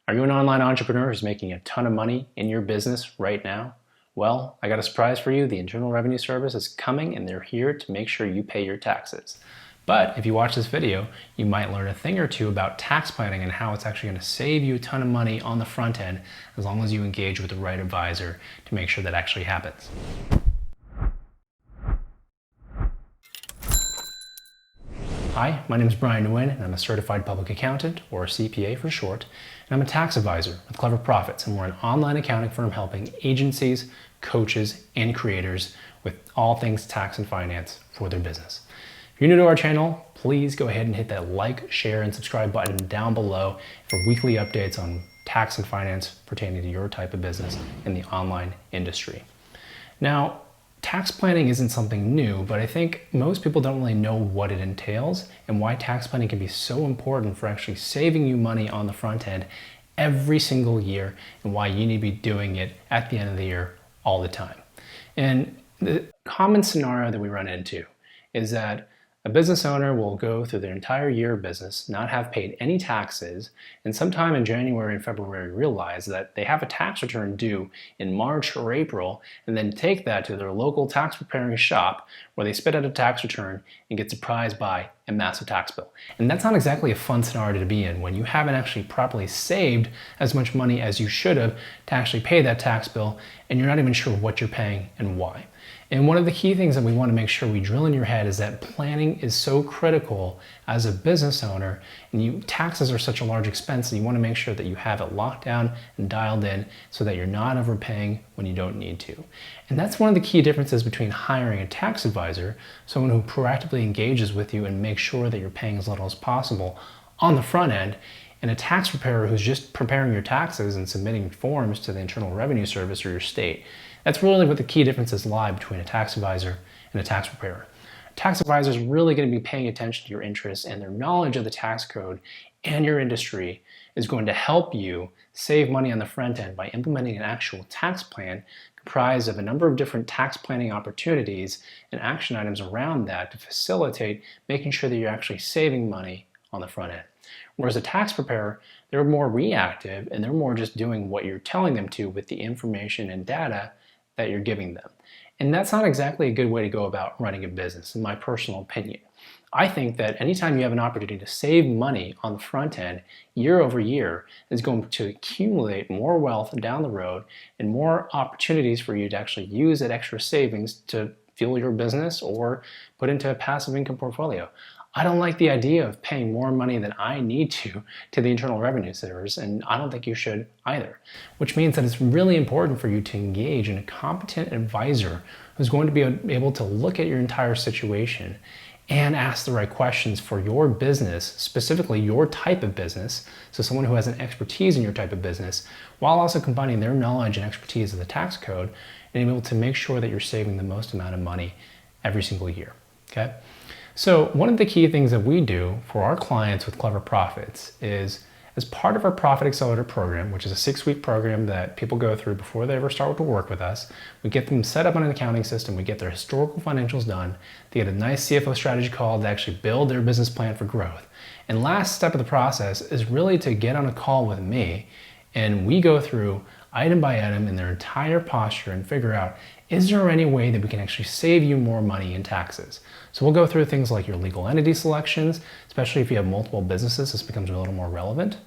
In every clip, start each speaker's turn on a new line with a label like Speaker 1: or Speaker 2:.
Speaker 1: Are you an online entrepreneur who's making a ton of money in your business right now? Well, I got a surprise for you. The Internal Revenue Service is coming and they're here to make sure you pay your taxes. But if you watch this video, you might learn a thing or two about tax planning and how it's actually going to save you a ton of money on the front end as long as you engage with the right advisor to make sure that actually happens. Hi, my name is Brian Nguyen, and I'm a certified public accountant, or CPA for short, and I'm a tax advisor with CleverProfits, and we're an online accounting firm helping agencies, coaches, and creators with all things tax and finance for their business. If you're new to our channel, please go ahead and hit that like, share, and subscribe button down below for weekly updates on tax and finance pertaining to your type of business in the online industry. Now, tax planning isn't something new, but I think most people don't really know what it entails and why tax planning can be so important for actually saving you money on the front end every single year and why you need to be doing it at the end of the year all the time. And the common scenario that we run into is that a business owner will go through their entire year of business, not have paid any taxes, and sometime in January and February realize that they have a tax return due in March or April, and then take that to their local tax preparing shop where they spit out a tax return and get surprised by a massive tax bill. And that's not exactly a fun scenario to be in when you haven't actually properly saved as much money as you should have to actually pay that tax bill, and you're not even sure what you're paying and why. And one of the key things that we want to make sure we drill in your head is that planning is so critical as a business owner, and taxes are such a large expense, and you want to make sure that you have it locked down and dialed in so that you're not overpaying when you don't need to. And that's one of the key differences between hiring a tax advisor, someone who proactively engages with you and makes sure that you're paying as little as possible on the front end, and a tax preparer who's just preparing your taxes and submitting forms to the Internal Revenue Service or your state. That's really what the key differences lie between a tax advisor and a tax preparer. A tax advisor is really going to be paying attention to your interests, and their knowledge of the tax code and your industry is going to help you save money on the front end by implementing an actual tax plan comprised of a number of different tax planning opportunities and action items around that to facilitate making sure that you're actually saving money on the front end. Whereas a tax preparer, they're more reactive and they're more just doing what you're telling them to with the information and data that you're giving them. And that's not exactly a good way to go about running a business, in my personal opinion. I think that anytime you have an opportunity to save money on the front end year over year is going to accumulate more wealth down the road and more opportunities for you to actually use that extra savings to fuel your business or put into a passive income portfolio. I don't like the idea of paying more money than I need to the Internal Revenue Service, and I don't think you should either. Which means that it's really important for you to engage in a competent advisor who's going to be able to look at your entire situation and ask the right questions for your business, specifically your type of business, so someone who has an expertise in your type of business, while also combining their knowledge and expertise of the tax code and able to make sure that you're saving the most amount of money every single year, okay? So one of the key things that we do for our clients with CleverProfits is, as part of our Profit Accelerator program, which is a 6-week program that people go through before they ever start to work with us, we get them set up on an accounting system, we get their historical financials done, they get a nice CFO strategy call to actually build their business plan for growth. And last step of the process is really to get on a call with me, and we go through item by item in their entire posture and figure out, is there any way that we can actually save you more money in taxes? So we'll go through things like your legal entity selections, especially if you have multiple businesses, this becomes a little more relevant.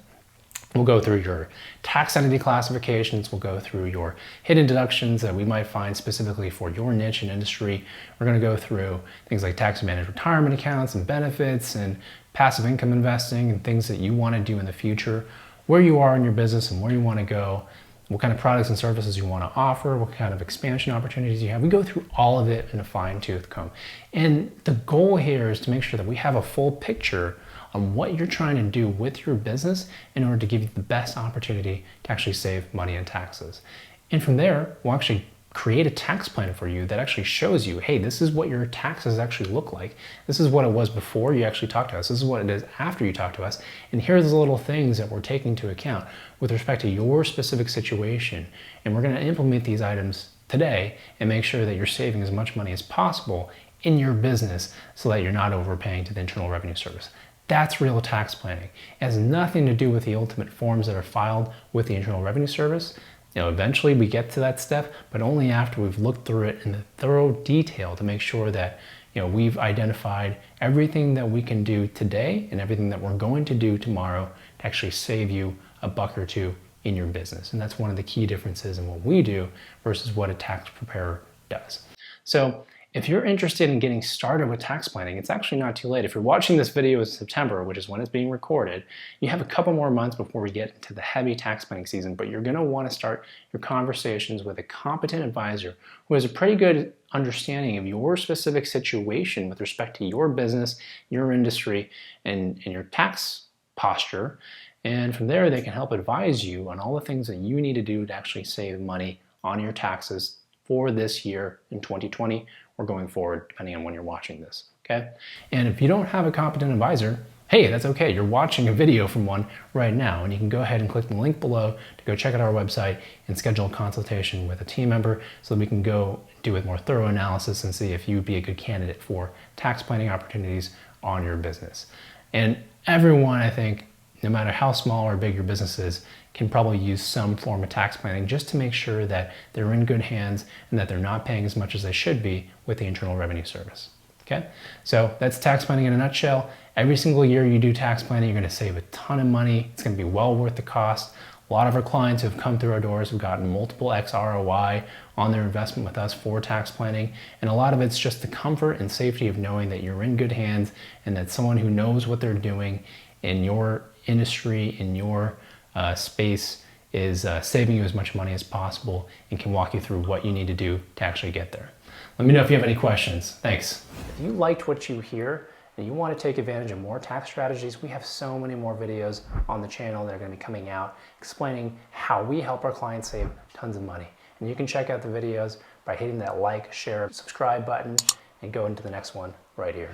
Speaker 1: We'll go through your tax entity classifications. We'll go through your hidden deductions that we might find specifically for your niche and industry. We're going to go through things like tax managed retirement accounts and benefits and passive income investing and things that you want to do in the future, where you are in your business and where you want to go, what kind of products and services you want to offer, what kind of expansion opportunities you have. We go through all of it in a fine-tooth comb. And the goal here is to make sure that we have a full picture on what you're trying to do with your business in order to give you the best opportunity to actually save money in taxes. And from there, we'll actually create a tax plan for you that actually shows you, hey, this is what your taxes actually look like. This is what it was before you actually talked to us. This is what it is after you talk to us. And here's the little things that we're taking into account with respect to your specific situation. And we're going to implement these items today and make sure that you're saving as much money as possible in your business so that you're not overpaying to the Internal Revenue Service. That's real tax planning. It has nothing to do with the ultimate forms that are filed with the Internal Revenue Service. Eventually we get to that step, but only after we've looked through it in thorough detail to make sure that we've identified everything that we can do today and everything that we're going to do tomorrow to actually save you a buck or two in your business. And that's one of the key differences in what we do versus what a tax preparer does. So if you're interested in getting started with tax planning, it's actually not too late. If you're watching this video in September, which is when it's being recorded, you have a couple more months before we get into the heavy tax planning season, but you're going to want to start your conversations with a competent advisor who has a pretty good understanding of your specific situation with respect to your business, your industry, and your tax posture. And from there, they can help advise you on all the things that you need to do to actually save money on your taxes for this year in 2020 or going forward, depending on when you're watching this, okay? And if you don't have a competent advisor, hey, that's okay. You're watching a video from one right now, and you can go ahead and click the link below to go check out our website and schedule a consultation with a team member so that we can go do a more thorough analysis and see if you'd be a good candidate for tax planning opportunities on your business. And everyone, I think, no matter how small or big your business is, can probably use some form of tax planning just to make sure that they're in good hands and that they're not paying as much as they should be with the Internal Revenue Service. Okay, so that's tax planning in a nutshell. Every single year you do tax planning, you're going to save a ton of money. It's going to be well worth the cost. A lot of our clients who have come through our doors have gotten multiple X ROI on their investment with us for tax planning. And a lot of it's just the comfort and safety of knowing that you're in good hands and that someone who knows what they're doing in your industry, in your space, is saving you as much money as possible and can walk you through what you need to do to actually get there. Let me know if you have any questions. Thanks. If you liked what you hear and you want to take advantage of more tax strategies, we have so many more videos on the channel that are going to be coming out explaining how we help our clients save tons of money. And you can check out the videos by hitting that like, share, subscribe button and go into the next one right here.